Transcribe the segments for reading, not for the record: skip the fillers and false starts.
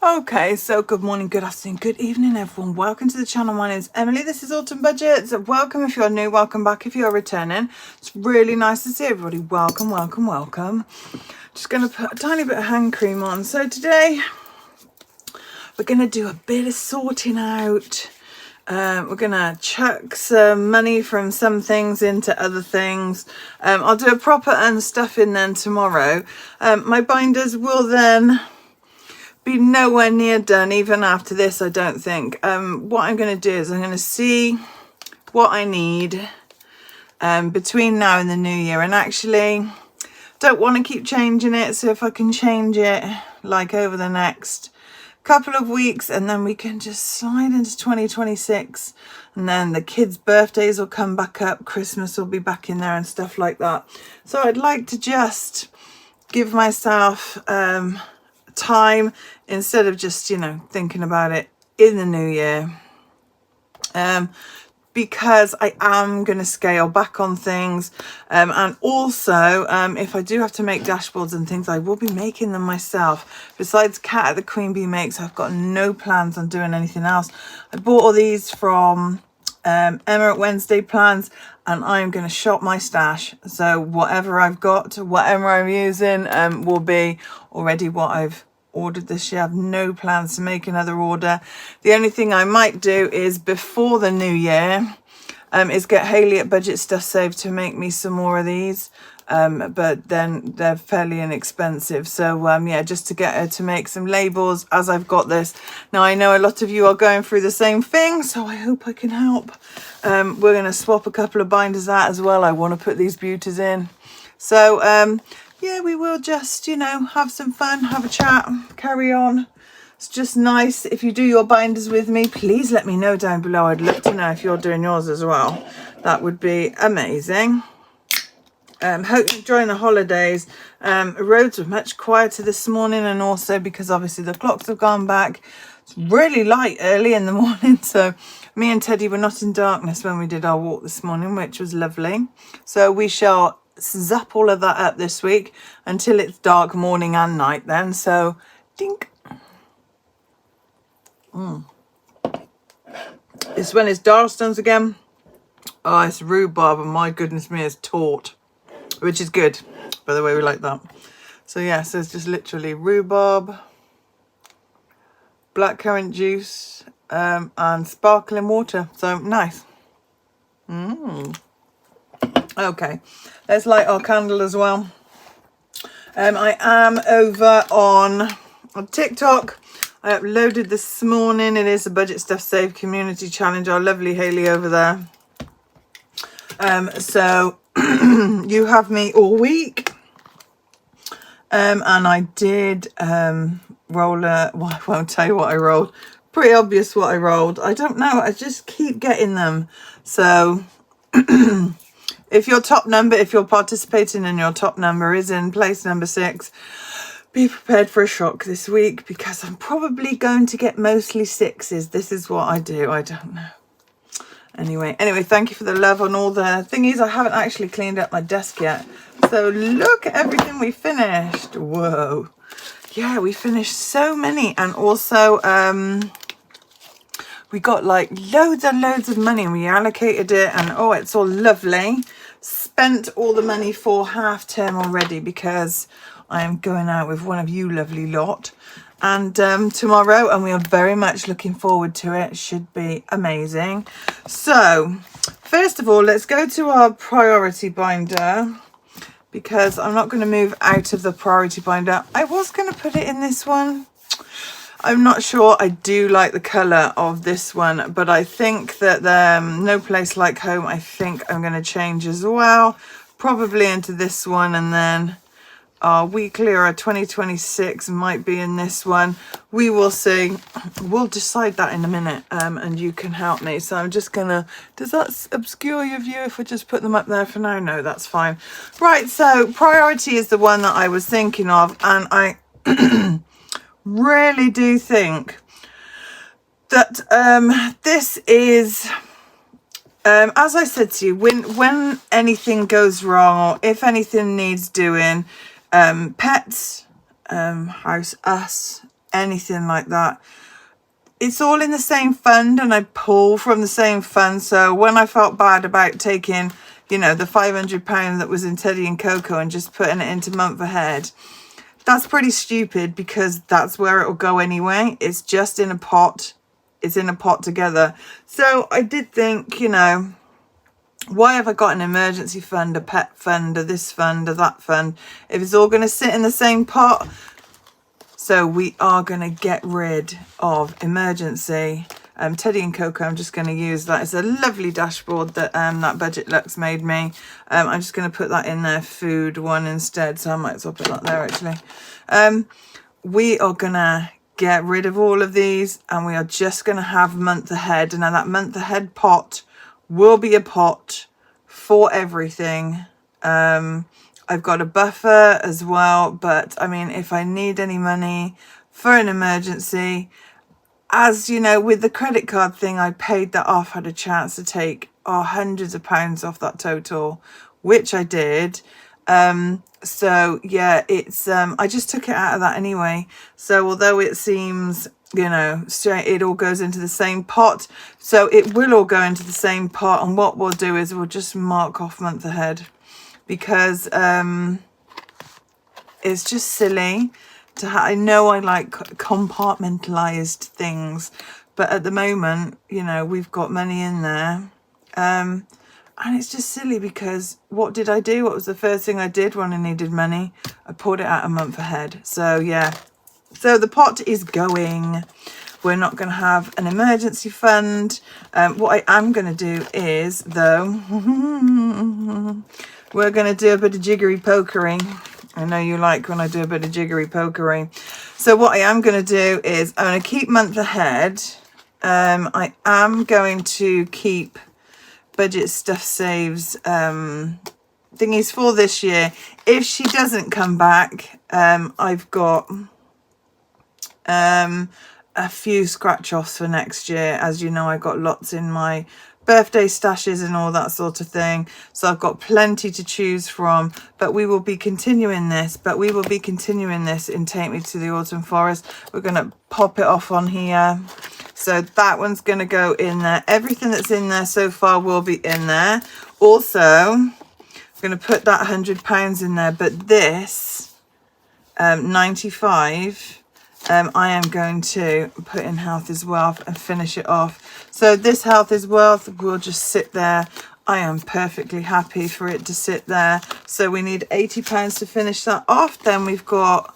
Okay, so good morning, good afternoon, good evening, everyone. Welcome to the channel. My name is Emily. This is Autumn Budgets. Welcome if you're new, welcome back if you're returning. It's really nice to see everybody. Welcome, welcome, welcome. Just going to put a tiny bit of hand cream on. So today we're going to do a bit of sorting out. We're going to chuck some money from some things into other things. I'll do a proper unstuffing then tomorrow. My binders will then be nowhere near done even after this, I don't think. What I'm going to do is I'm going to see what I need between now and the new year, and actually don't want to keep changing it, so if I can change it like over the next couple of weeks, and then we can just slide into 2026, and then the kids' birthdays will come back up, Christmas will be back in there and stuff like that. So I'd like to just give myself time instead of just, you know, thinking about it in the new year, because I am going to scale back on things, and also if I do have to make dashboards and things, I will be making them myself. Besides Cat at the Queen Bee Makes, I've got no plans on doing anything else. I bought all these from Emma at Wednesday Plans, and I'm going to shop my stash. So whatever I've got, whatever I'm using, will be already what I've ordered this year. I have no plans to make another order. The only thing I might do is before the new year is get Hayley at Budget Stuff Saved to make me some more of these, but then they're fairly inexpensive. So yeah, just to get her to make some labels as I've got this. Now I know a lot of you are going through the same thing, so I hope I can help. We're going to swap a couple of binders out as well. I want to put these beauties in. So yeah, we will just, you know, have some fun, have a chat, carry on. It's just nice. If you do your binders with me, please let me know down below. I'd love to know if you're doing yours as well. That would be amazing. Hope you're enjoying the holidays. Roads were much quieter this morning, and also because obviously the clocks have gone back. It's really light early in the morning, so me and Teddy were not in darkness when we did our walk this morning, which was lovely. So we shall zap all of that up this week until it's dark morning and night then. So dink. It's when it's Darstones again. Oh, it's rhubarb, and my goodness me, it's taut, which is good, by the way. We like that. So yeah, so it's just literally rhubarb, blackcurrant juice, and sparkling water. So nice. Okay, let's light our candle as well. I am over on TikTok. I uploaded this morning. It is a Budget Stuff Save community challenge. Our lovely Hayley over there. So you have me all week. And I did roll a... Well, I won't tell you what I rolled. Pretty obvious what I rolled. I don't know. I just keep getting them. So if your top number, if you're participating and your top number is in place number 6, be prepared for a shock this week, because I'm probably going to get mostly 6s. This is what I do. I don't know. Anyway, thank you for the love on all the thingies. I haven't actually cleaned up my desk yet. So look at everything we finished. Whoa. Yeah, we finished so many. And also, we got like loads and loads of money, and we allocated it, and oh, it's all lovely. Spent all the money for half term already, because I am going out with one of you lovely lot, and tomorrow, and we are very much looking forward to it. Should be amazing. So first of all, let's go to our priority binder, because I'm not going to move out of the priority binder. I was going to put it in this one. I'm not sure. I do like the colour of this one, but I think that No Place Like Home, I think I'm going to change as well, probably into this one, and then our weekly or our 2026 might be in this one. We will see. We'll decide that in a minute, and you can help me. So I'm just gonna... Does that obscure your view if we just put them up there for now? No, that's fine. Right, so priority is the one that I was thinking of, and I really do think that this is... as I said to you, when anything goes wrong, or if anything needs doing, pets, house, us, anything like that. It's all in the same fund, and I pull from the same fund. So when I felt bad about taking, you know, the £500 that was in Teddy and Coco and just putting it into month ahead, that's pretty stupid, because that's where it will go anyway. It's just in a pot. It's in a pot together. So I did think, you know, why have I got an emergency fund, a pet fund, or this fund, or that fund, if it's all going to sit in the same pot? So we are going to get rid of emergency. Teddy and Coco, I'm just going to use that. It's a lovely dashboard that that Budget Luxe made me. I'm just going to put that in their food one instead. So I might as well put that there actually. We are going to get rid of all of these, and we are just going to have month ahead. And now that month ahead pot will be a pot for everything. I've got a buffer as well, but I mean, if I need any money for an emergency, as you know, with the credit card thing, I paid that off, had a chance to take hundreds of pounds off that total, which I did. So yeah, it's I just took it out of that anyway. So although it seems, you know, straight, it all goes into the same pot, so it will all go into the same pot. And what we'll do is we'll just mark off month ahead, because it's just silly to I know I like compartmentalized things, but at the moment, you know, we've got money in there, and it's just silly, because what did I do? What was the first thing I did when I needed money? I pulled it out a month ahead. So yeah, so the pot is going. We're not going to have an emergency fund. What I am going to do is, though, we're going to do a bit of jiggery pokery. I know you like when I do a bit of jiggery pokery. So what I am going to do is I'm going to keep month ahead. I am going to keep Budget Stuff Saves thingies for this year. If she doesn't come back, I've got a few scratch offs for next year. As you know, I got lots in my birthday stashes and all that sort of thing, so I've got plenty to choose from. But we will be continuing this, in Take Me to the Autumn Forest. We're going to pop it off on here, so that one's going to go in there. Everything that's in there so far will be in there. Also, I'm going to put that £100 in there, but this 95, I am going to put in Health is Wealth and finish it off. So this Health is Wealth will just sit there. I am perfectly happy for it to sit there. So we need £80 to finish that off. Then we've got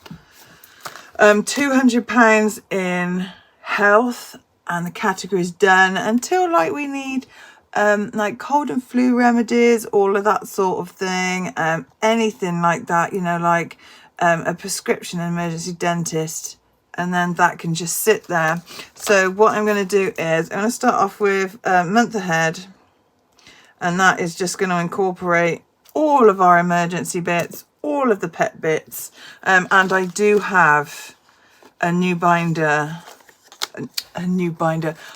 £200 in health, and the category's done until like we need like cold and flu remedies, all of that sort of thing, anything like that, you know, like a prescription, an emergency dentist. And then that can just sit there. So what I'm going to do is I'm going to start off with month ahead. And that is just going to incorporate all of our emergency bits, all of the pet bits. And I do have a new binder.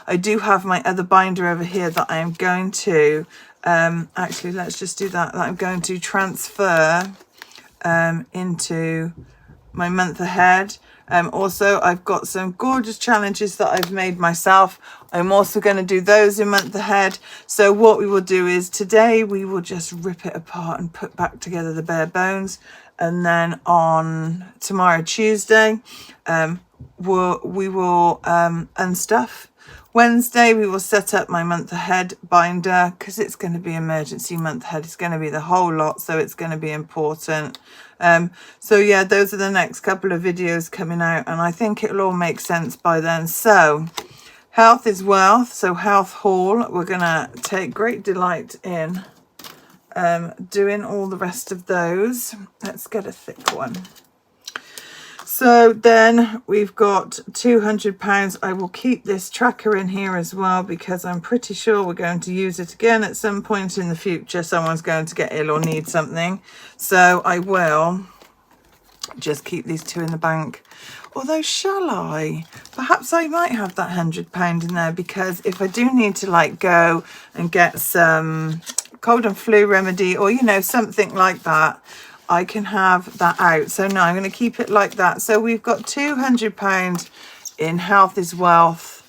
I do have my other binder over here that I am going to, actually, let's just do that. That I'm going to transfer into my month ahead. Also, I've got some gorgeous challenges that I've made myself. I'm also going to do those in month ahead. So what we will do is today we will just rip it apart and put back together the bare bones. And then on tomorrow, Tuesday, we will unstuff. Wednesday, we will set up my month ahead binder, because it's going to be emergency month ahead. It's going to be the whole lot, so it's going to be important. So yeah, those are the next couple of videos coming out, and I think it'll all make sense by then. So Health is Wealth. So Health Haul, we're going to take great delight in doing all the rest of those. Let's get a thick one. So then we've got £200. I will keep this tracker in here as well, because I'm pretty sure we're going to use it again at some point in the future. Someone's going to get ill or need something. So I will just keep these two in the bank. Although, shall I? Perhaps I might have that £100 in there, because if I do need to like go and get some cold and flu remedy, or, you know, something like that, I can have that out. So no, I'm going to keep it like that. So we've got £200 in Health is Wealth.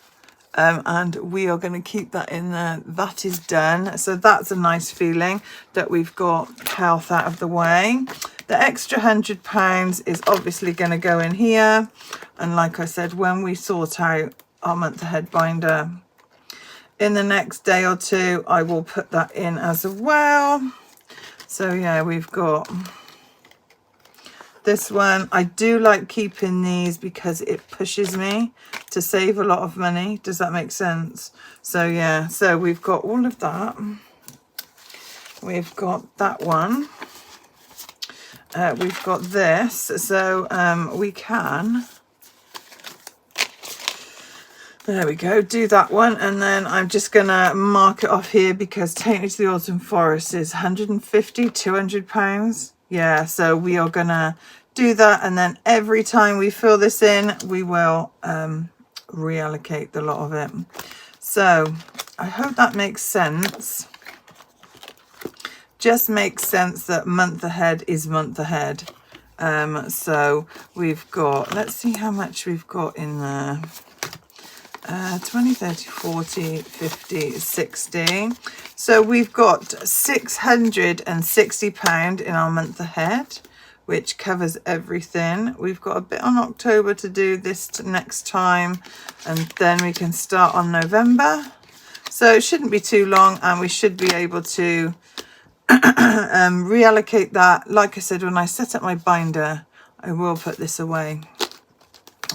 And we are going to keep that in there. That is done. So that's a nice feeling that we've got health out of the way. The extra £100 is obviously going to go in here. And like I said, when we sort out our month ahead binder in the next day or two, I will put that in as well. So yeah, we've got this one. I do like keeping these because it pushes me to save a lot of money. Does that make sense? So yeah, so we've got all of that. We've got that one. We've got this. So we can, there we go, do that one. And then I'm just going to mark it off here because Take Me to the Autumn Forest is 150, £200. Yeah, so we are going to do that. And then every time we fill this in, we will reallocate the lot of it. So I hope that makes sense. Just makes sense that month ahead is month ahead. So we've got, let's see how much we've got in there. 20, 30, 40, 50, 60. So we've got £660 in our month ahead, which covers everything. We've got a bit on October to do this next time, and then we can start on November. So it shouldn't be too long, and we should be able to reallocate that. Like I said, when I set up my binder, I will put this away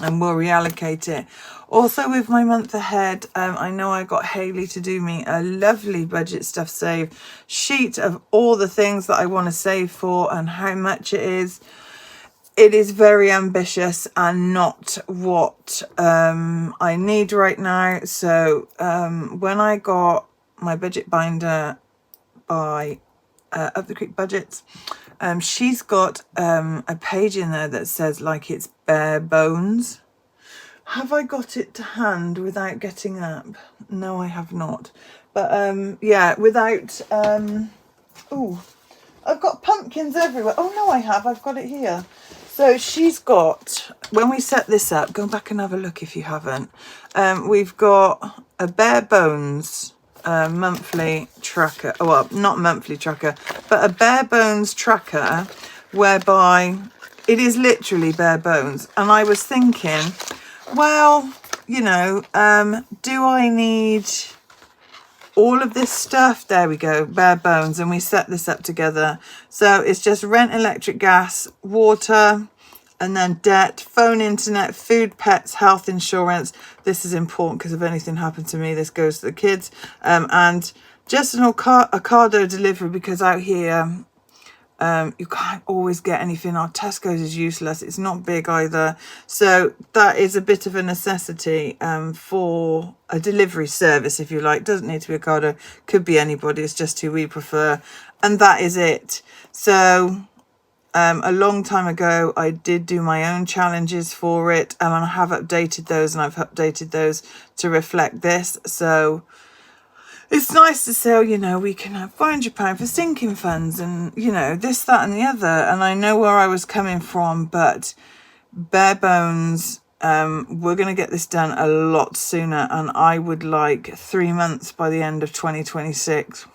and we'll reallocate it. Also with my month ahead, I know I got Hayley to do me a lovely budget stuff save sheet of all the things that I want to save for and how much it is. It is very ambitious and not what I need right now. So when I got my budget binder by Up the Creek Budgets, she's got a page in there that says like it's bare bones. Have I got it to hand without getting up? No, I have not. But yeah, without oh, I've got pumpkins everywhere. Oh no, I have. I've got it here. So she's got, when we set this up, go back and have a look if you haven't. We've got a bare bones monthly tracker. Well, not monthly tracker, but a bare bones tracker whereby it is literally bare bones. And I was thinking, well, you know, do I need all of this stuff? There we go, bare bones. And we set this up together. So it's just rent, electric, gas, water, and then debt, phone, internet, food, pets, health insurance. This is important because if anything happened to me, this goes to the kids. And just an Ocado delivery, because out here, you can't always get anything. Our Tesco's is useless. It's not big either. So that is a bit of a necessity for a delivery service, if you like. Doesn't need to be Ocado. Could be anybody. It's just who we prefer. And that is it. So a long time ago, I did do my own challenges for it. And I have updated those, and I've updated those to reflect this. So it's nice to say, oh, you know, we can have £500 for sinking funds and, you know, this, that and the other. And I know where I was coming from, but bare bones, we're going to get this done a lot sooner. And I would like 3 months by the end of 2026.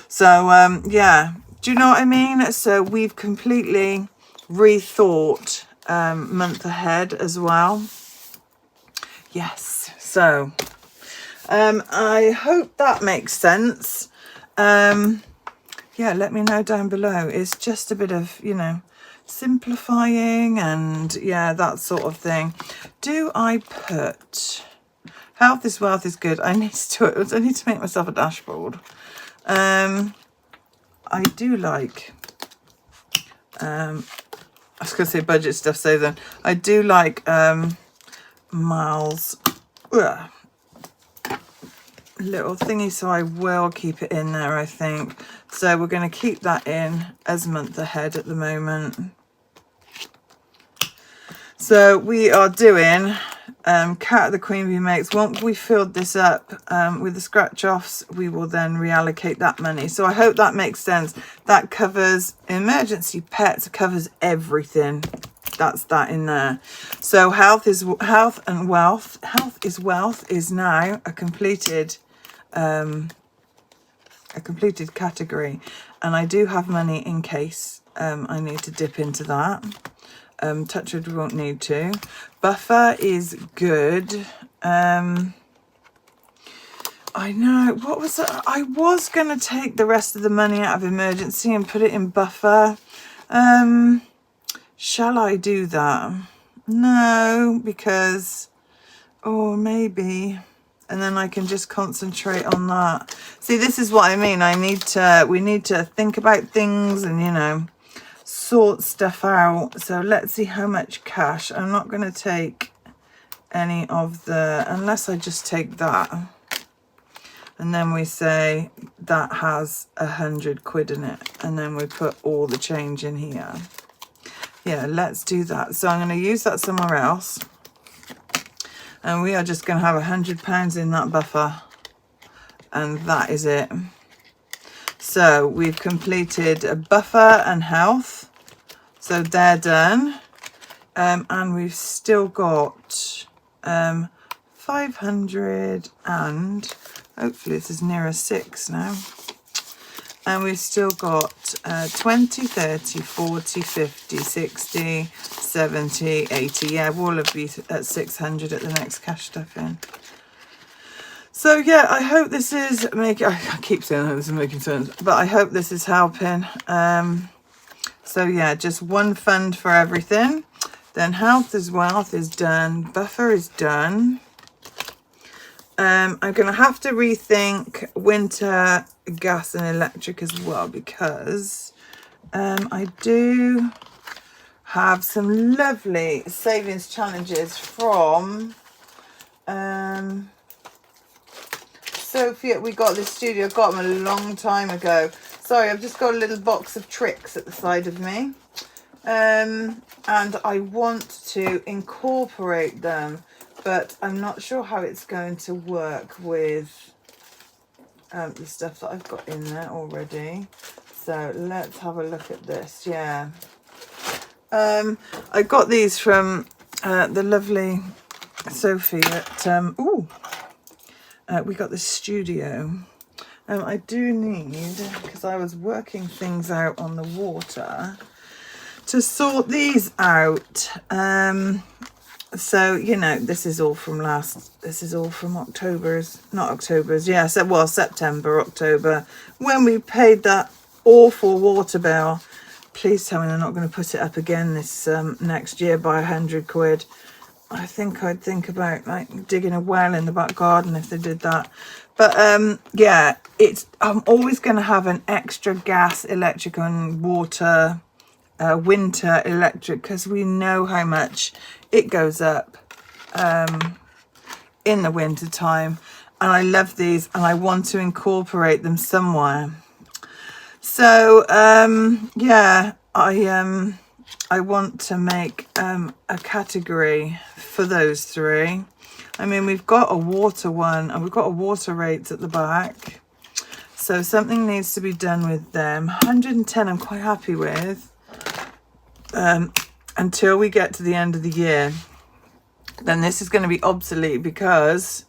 So, yeah, do you know what I mean? So we've completely rethought month ahead as well. Yes, so I hope that makes sense. Yeah, let me know down below. It's just a bit of, you know, simplifying and yeah, that sort of thing. Do I put health is wealth is good? I need to make myself a dashboard. I do like I was gonna say budget stuff, so then I do like miles little thingy, so I will keep it in there, I think. So we're going to keep that in as month ahead at the moment. So we are doing Cat of the Queen Bee Makes. Once we filled this up with the scratch offs, we will then reallocate that money. So I hope that makes sense. That covers emergency pets, covers everything. That's that in there. So health and wealth. Health is wealth is now a completed category, and I do have money in case I need to dip into that. Touchwood, we won't need to. Buffer is good. I know, what was it? I was going to take the rest of the money out of emergency and put it in buffer. Shall I do that? No, because, or maybe, and then I can just concentrate on that. See, this is what I mean. We need to think about things and, you know, sort stuff out. So let's see how much cash. I'm not going to take any of the, unless I just take that, and then we say that has 100 quid in it, and then we put all the change in here. Yeah, let's do that. So I'm going to use that somewhere else, and we are just going to have £100 in that buffer, and that is it. So we've completed a buffer and health, so they're done. And we've still got 500, and hopefully this is nearer 6 now. And we've still got 20, 30, 40, 50, 60, 70, 80. Yeah, we'll all be at 600 at the next cash stuff in. So yeah, I hope this is making, I keep saying this is making sense, but I hope this is helping. So yeah, just one fund for everything. Then health as wealth is done. Buffer is done. I'm going to have to rethink winter gas and electric as well, because I do have some lovely savings challenges from Sophia. We got this studio, got them a long time ago. Sorry, I've just got a little box of tricks at the side of me. And I want to incorporate them, but I'm not sure how it's going to work with the stuff that I've got in there already. So let's have a look at this. Yeah. I got these from the lovely Sophie at, we got this studio. I do need, because I was working things out on the water, to sort these out. So, you know, this is all from October's, not October's, yeah, so, well, September, October, when we paid that awful water bill. Please tell me they're not going to put it up again this next year by 100 quid. I think I'd think about like digging a well in the back garden if they did that. But yeah, I'm always going to have an extra gas, electric and water, winter electric, because we know how much it goes up in the winter time. And I love these, and I want to incorporate them somewhere. So yeah, I want to make a category for those three. I mean, we've got a water one, and we've got a water rates at the back, so something needs to be done with them. 110 I'm quite happy with, until we get to the end of the year. Then this is going to be obsolete, because,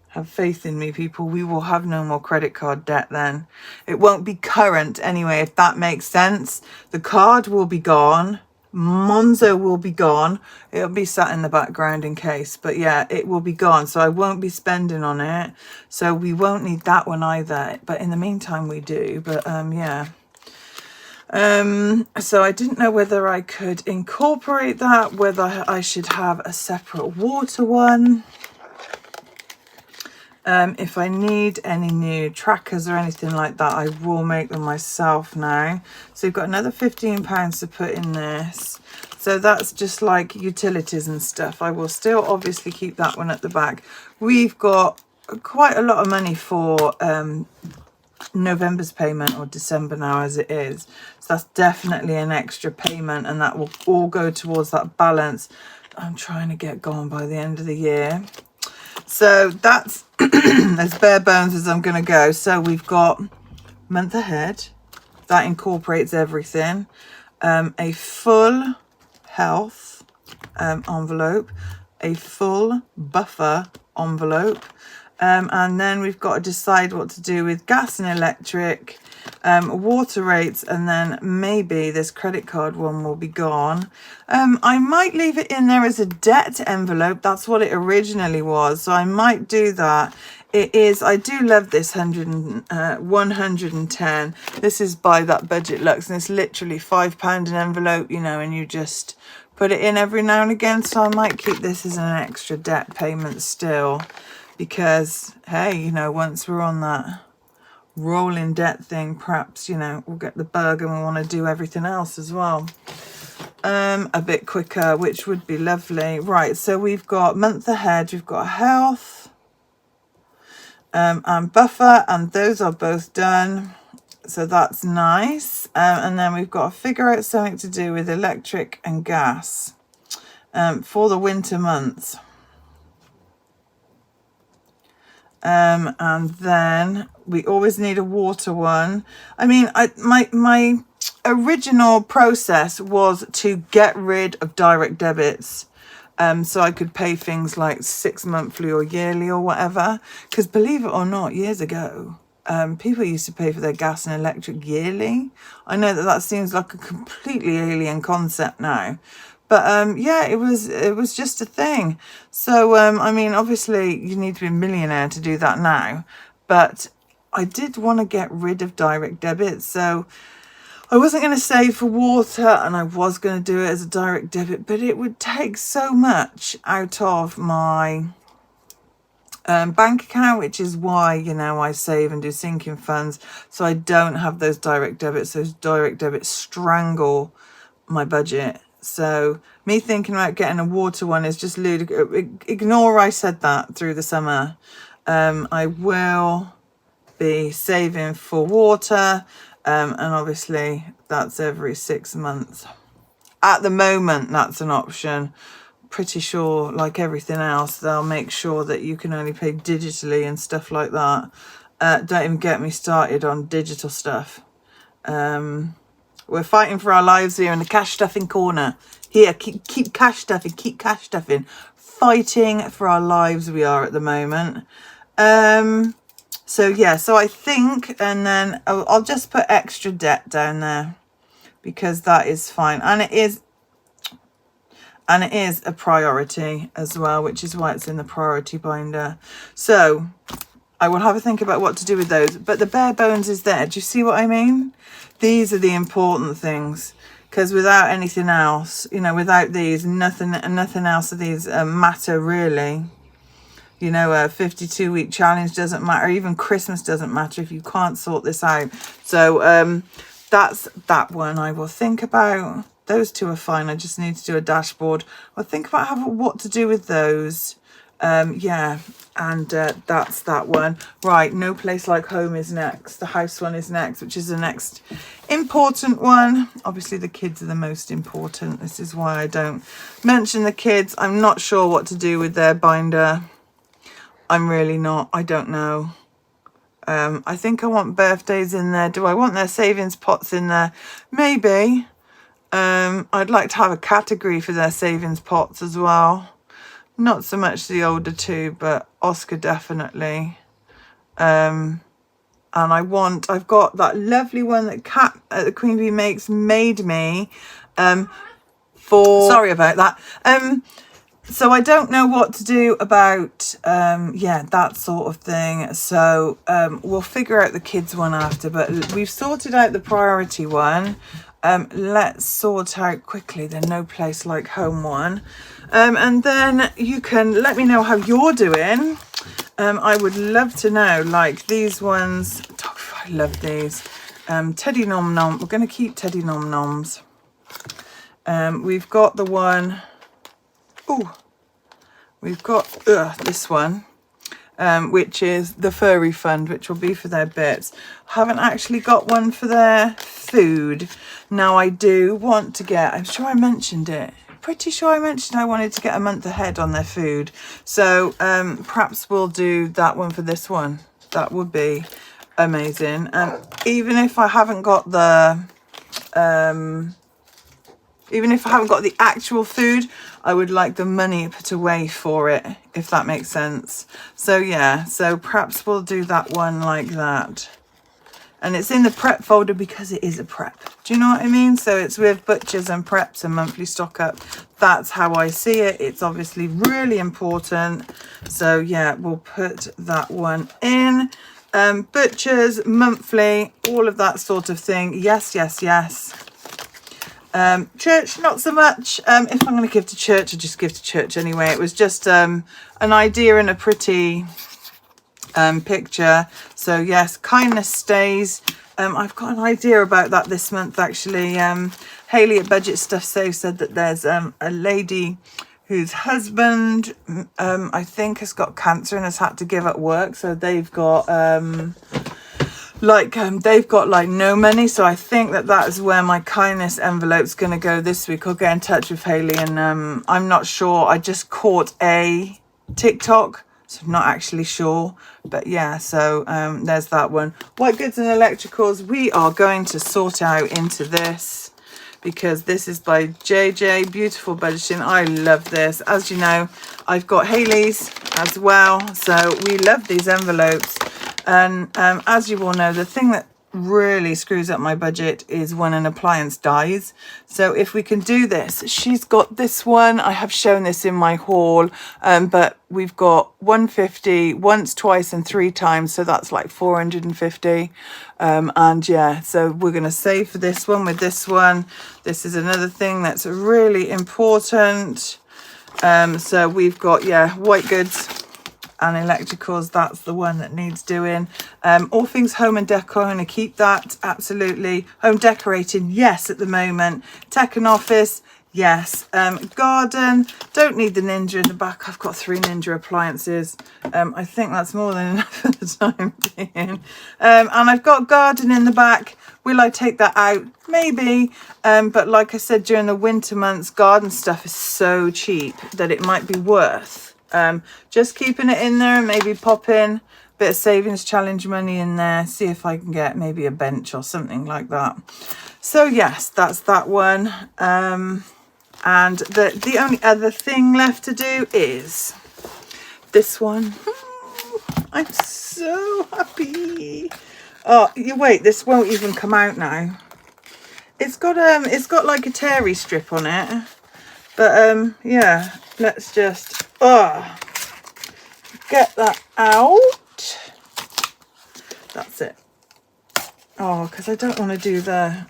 have faith in me, people, we will have no more credit card debt then. It won't be current anyway, if that makes sense. The card will be gone. MONZO will be gone. It'll be sat in the background in case. But yeah, it will be gone. So I won't be spending on it. So we won't need that one either. But in the meantime, we do. But yeah. So I didn't know whether I could incorporate that, whether I should have a separate water one. If I need any new trackers or anything like that, I will make them myself now. So we've got another £15 to put in this. So that's just like utilities and stuff. I will still obviously keep that one at the back. We've got quite a lot of money for November's payment, or December now as it is. So that's definitely an extra payment, and that will all go towards that balance. I'm trying to get gone by the end of the year. So that's as bare bones as I'm going to go. So we've got month ahead. That incorporates everything. A full health envelope. A full buffer envelope. And then we've got to decide what to do with gas and electric, water rates, and then maybe this credit card one will be gone. I might leave it in there as a debt envelope. That's what it originally was. So I might do that. It is, I do love this 110. This is by That Budget Lux, and it's literally £5 an envelope, you know, and you just put it in every now and again. So I might keep this as an extra debt payment still. Because, hey, you know, once we're on that rolling debt thing, perhaps, you know, we'll get the bug and we want to do everything else as well. A bit quicker, which would be lovely. Right, so we've got month ahead, we've got health and buffer, and those are both done. So that's nice. And then we've got to figure out something to do with electric and gas for the winter months. And then we always need a water one. I mean, my original process was to get rid of direct debits. So I could pay things like 6 monthly or yearly or whatever. Because believe it or not, years ago, people used to pay for their gas and electric yearly. I know that seems like a completely alien concept now. But yeah, it was just a thing. So, I mean, obviously you need to be a millionaire to do that now. But I did want to get rid of direct debits. So I wasn't going to save for water, and I was going to do it as a direct debit. But it would take so much out of my bank account, which is why, you know, I save and do sinking funds. So I don't have those direct debits. Those direct debits strangle my budget. So me thinking about getting a water one is just ludicrous. Ignore I said that through the summer. I will be saving for water. And obviously that's every 6 months. At the moment, that's an option. Pretty sure, like everything else, they'll make sure that you can only pay digitally and stuff like that. Don't even get me started on digital stuff. We're fighting for our lives here in the cash stuffing corner. Here, keep cash stuffing, keep cash stuffing. Fighting for our lives we are at the moment. So yeah, so I think, and then I'll just put extra debt down there because that is fine. And it is a priority as well, which is why it's in the priority binder. So I will have a think about what to do with those. But the bare bones is there. Do you see what I mean? These are the important things. Because without anything else, you know, without these, nothing else of these matter really. You know, a 52-week challenge doesn't matter. Even Christmas doesn't matter if you can't sort this out. So that's that one I will think about. Those two are fine. I just need to do a dashboard. I'll think about what to do with those. Yeah, and that's that one. Right, No Place Like Home is next. The house one is next, which is the next important one. Obviously, the kids are the most important. This is why I don't mention the kids. I'm not sure what to do with their binder. I'm really not. I don't know. I think I want birthdays in there. Do I want their savings pots in there? Maybe. I'd like to have a category for their savings pots as well. Not so much the older two, but Oscar definitely. And I've got that lovely one that Kat at the Queen Bee Makes made me sorry about that. So I don't know what to do about, yeah, that sort of thing. So we'll figure out the kids one after, but we've sorted out the priority one. Let's sort out quickly the No Place Like Home one. And then you can let me know how you're doing. I would love to know, like these ones. Oh, I love these. Teddy Nom Nom. We're going to keep Teddy Nom Noms. We've got the one. Oh, we've got this one, which is the furry fund, which will be for their bits. I haven't actually got one for their food. Now I do want to get, I'm sure I mentioned it pretty sure I mentioned I wanted to get a month ahead on their food. So perhaps we'll do that one for this one. That would be amazing. Even if I haven't got the actual food, I would like the money put away for it, if that makes sense. So yeah, so perhaps we'll do that one like that. And it's in the prep folder because it is a prep. Do you know what I mean? So it's with butchers and preps and monthly stock up. That's how I see it. It's obviously really important. So yeah, we'll put that one in. Butchers, monthly, all of that sort of thing. Yes, yes, yes. Church, not so much. If I'm going to give to church, I just give to church anyway. It was just an idea and a pretty picture. So yes, kindness stays. I've got an idea about that this month actually. Hayley at Budget Stuff Save said that there's a lady whose husband I think has got cancer and has had to give up work, so they've got they've got like no money. So I think that is where my kindness envelope's going to go this week. I'll get in touch with Hayley, and I'm not sure. I just caught a TikTok, so I'm not actually sure, but yeah, so there's that one. White goods and electricals, we are going to sort out into this because this is by JJ, beautiful budgeting. I love this. As you know, I've got Hayley's as well, so we love these envelopes. And as you all know, the thing that really screws up my budget is when an appliance dies. So if we can do this, she's got this one. I have shown this in my haul, but we've got 150 once, twice and 3 times, so that's like 450. And yeah, so we're going to save for this one with this one. This is another thing that's really important. So we've got, yeah, white goods and electricals, that's the one that needs doing. All things home and decor, I'm going to keep that, absolutely. Home decorating, yes, at the moment. Tech and office, yes. Garden, don't need the Ninja in the back. I've got 3 Ninja appliances. I think that's more than enough for the time being. And I've got garden in the back. Will I take that out? Maybe. But like I said, during the winter months, garden stuff is so cheap that it might be worth just keeping it in there and maybe pop in a bit of savings challenge money in there, see if I can get maybe a bench or something like that. So yes, that's that one. And the only other thing left to do is this one. I'm so happy. Oh, you wait, this won't even come out now. It's got like a terry strip on it. But yeah, let's just get that out. That's it. Oh, because I don't want to do the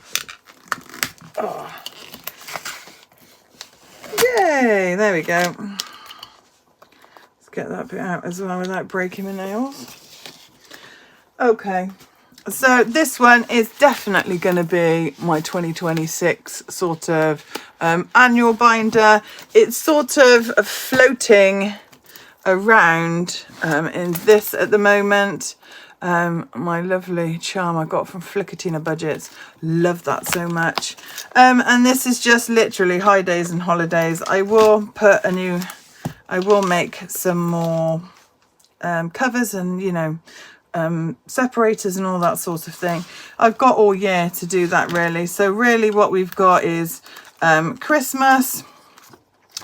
yay, there we go. Let's get that bit out as well without breaking my nails. Okay, so this one is definitely going to be my 2026 sort of annual binder. It's sort of floating around in this at the moment. My lovely charm I got from Flickatina Budgets. Love that so much. And this is just literally high days and holidays. I will make some more covers and, you know, separators and all that sort of thing. I've got all year to do that really. So really what we've got is Christmas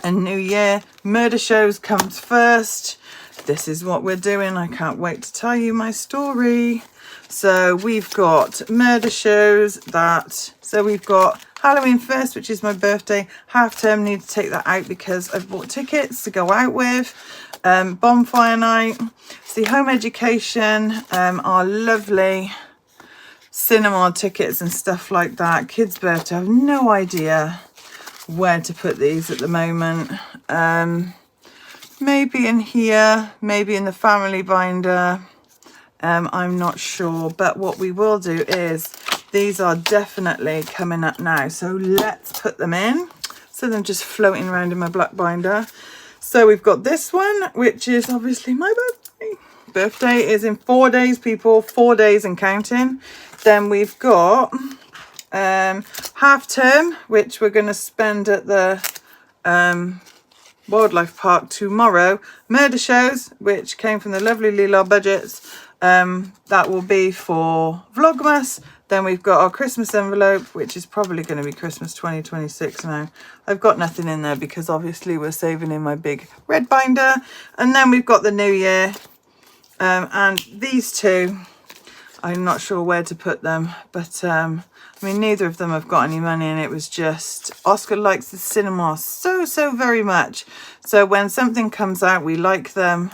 and New Year. Murder shows comes first. This is what we're doing. I can't wait to tell you my story. So we've got murder shows so we've got Halloween first, which is my birthday. Half term, need to take that out because I've bought tickets to go out with. Bonfire night. See, home education, our lovely cinema tickets and stuff like that. Kids' birthday, I have no idea where to put these at the moment. Maybe in here, maybe in the family binder. I'm not sure, but what we will do is these are definitely coming up now, so let's put them in. So they're just floating around in my black binder. So we've got this one, which is obviously my birthday. Birthday is in 4 days, people, 4 days and counting. Then we've got half term, which we're going to spend at the Wildlife Park tomorrow. Murder shows, which came from the lovely Leela budgets. That will be for Vlogmas. Then we've got our Christmas envelope, which is probably going to be Christmas 2026 now. I've got nothing in there because obviously we're saving in my big red binder. And then we've got the New Year. And these two, I'm not sure where to put them, but I mean, neither of them have got any money, and it was just, Oscar likes the cinema so very much. So when something comes out, we like them.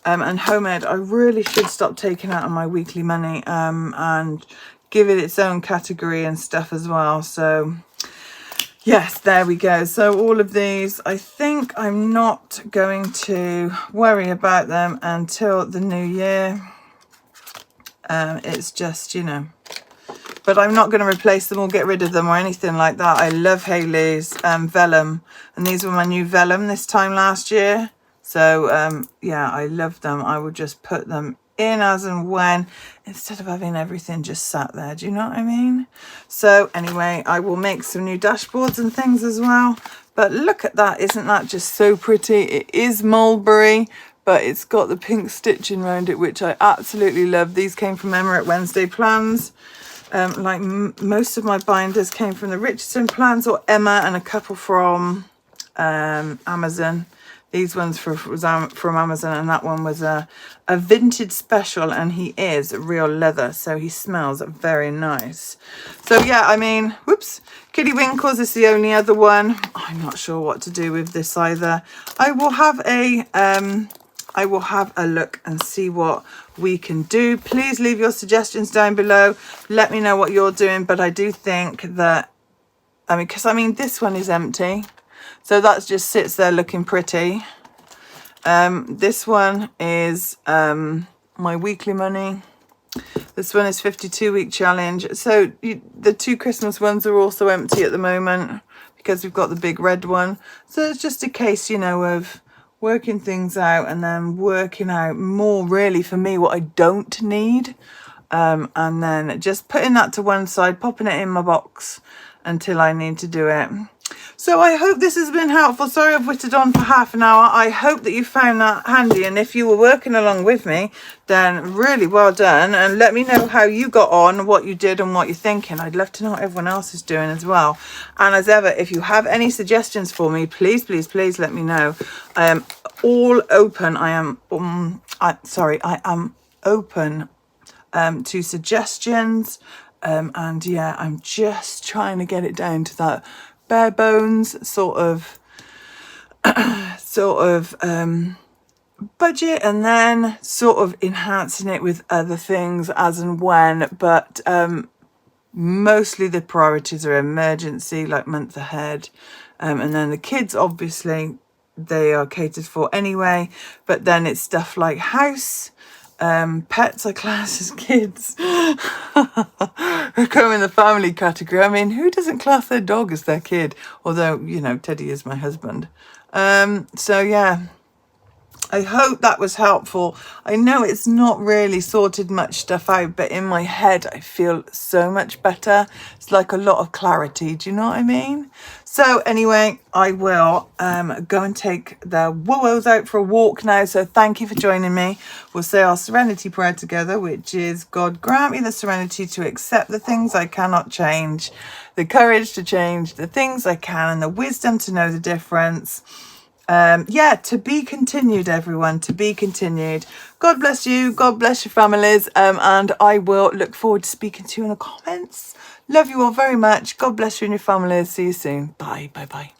And Home Ed, I really should stop taking out of my weekly money and give it its own category and stuff as well. So yes, there we go. So all of these, I think I'm not going to worry about them until the new year. It's just, you know, but I'm not going to replace them or get rid of them or anything like that. I love Hayley's vellum, and these were my new vellum this time last year. So yeah, I love them. I would just put them in as and when, instead of having everything just sat there. Do you know what I mean? So anyway, I will make some new dashboards and things as well. But look at that. Isn't that just so pretty? It is mulberry, but it's got the pink stitching around it, which I absolutely love. These came from Emma at Wednesday Plans. Like most of my binders came from the Richardson Plans or Emma, and a couple from Amazon. These ones from Amazon, and that one was a vintage special, and he is real leather, so he smells very nice. So yeah, I mean, whoops, Kitty Winkles is the only other one. I'm not sure what to do with this either. I will have a look and see what we can do. Please leave your suggestions down below. Let me know what you're doing. But I do think that, I mean, because I mean, this one is empty. So that just sits there looking pretty. This one is my weekly money. This one is 52-week challenge. So the two Christmas ones are also empty at the moment because we've got the big red one. So it's just a case, you know, of working things out and then working out more really for me what I don't need. And then just putting that to one side, popping it in my box until I need to do it. So I hope this has been helpful. Sorry I've whittled on for half an hour. I hope that you found that handy. And if you were working along with me, then really well done. And let me know how you got on, what you did and what you're thinking. I'd love to know what everyone else is doing as well. And as ever, if you have any suggestions for me, please let me know. I am all open. I am open to suggestions. And yeah, I'm just trying to get it down to that bare bones sort of budget, and then sort of enhancing it with other things as and when. But mostly the priorities are emergency, like month ahead, and then the kids, obviously they are catered for anyway, but then it's stuff like house. Pets are classed as kids. Who come in the family category. I mean, who doesn't class their dog as their kid? Although, you know, Teddy is my husband. So yeah, I hope that was helpful. I know it's not really sorted much stuff out, but in my head, I feel so much better. It's like a lot of clarity. Do you know what I mean? So anyway, I will go and take the woo-woos out for a walk now. So thank you for joining me. We'll say our serenity prayer together, which is, God, grant me the serenity to accept the things I cannot change, the courage to change the things I can, and the wisdom to know the difference. Yeah, to be continued, everyone, to be continued. God bless you. God bless your families. And I will look forward to speaking to you in the comments. Love you all very much. God bless you and your families. See you soon. Bye. Bye. Bye.